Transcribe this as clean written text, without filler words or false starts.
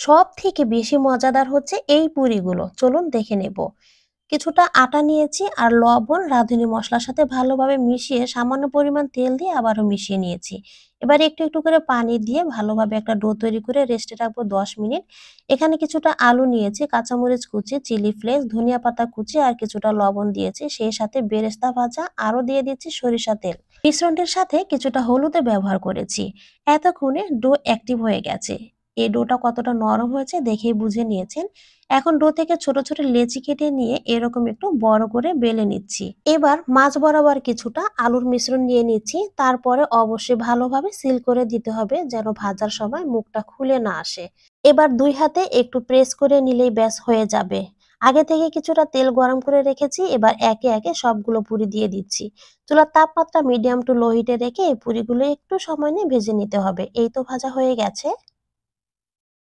সব থেকে বেশি মজাদার হচ্ছে এই পুরিগুলো, চলুন দেখে নেব। কিছুটা আটা নিয়েছি আর লবণ, রাঁধুনি মশলার সাথে ভালোভাবে মিশিয়ে সামান্য পরিমাণ তেল দিয়ে আবারও মিশিয়ে নিয়েছি। এবার একটু একটু করে পানি দিয়ে ভালোভাবে একটা ডো তৈরি করে রেস্টে রাখবো 10 মিনিট। এখানে কিছুটা আলু নিয়েছি, কাঁচামরিচ কুচি, চিলি ফ্লেক্স, ধনিয়া পাতা কুচি আর কিছুটা লবণ দিয়েছি, সেই সাথে বেরেস্তা ভাজা, আরও দিয়ে দিচ্ছি সরিষা তেল। মিশ্রণটির সাথে কিছুটা হলুদও ব্যবহার করেছি। এতক্ষণে ডো অ্যাক্টিভ হয়ে গেছে। এই ডোটা কতটা নরম হয়েছে দেখেই বুঝে নিয়েছেন। এখন ডো থেকে ছোট ছোট লেচি কেটে নিয়ে এরকম একটু বড় করে বেলে নিচ্ছি। এবার মাঝ বরাবর কিছুটা আলুর মিশ্রণ নিয়ে নিচ্ছি, তারপরে অবশ্যই ভালোভাবে সিল করে দিতে হবে যেন ভাজার সময় মুখটা খুলে না আসে। এবার দুই হাতে একটু প্রেস করে নিলেই ব্যাস হয়ে যাবে। আগে থেকে কিছুটা তেল গরম করে রেখেছি, এবার একে একে সবগুলো পুরি দিয়ে দিচ্ছি। চুলার তাপমাত্রা মিডিয়াম টু লো হিটে রেখে এই পুরিগুলো একটু সময় নিয়ে ভেজে নিতে হবে। এই তো ভাজা হয়ে গেছে।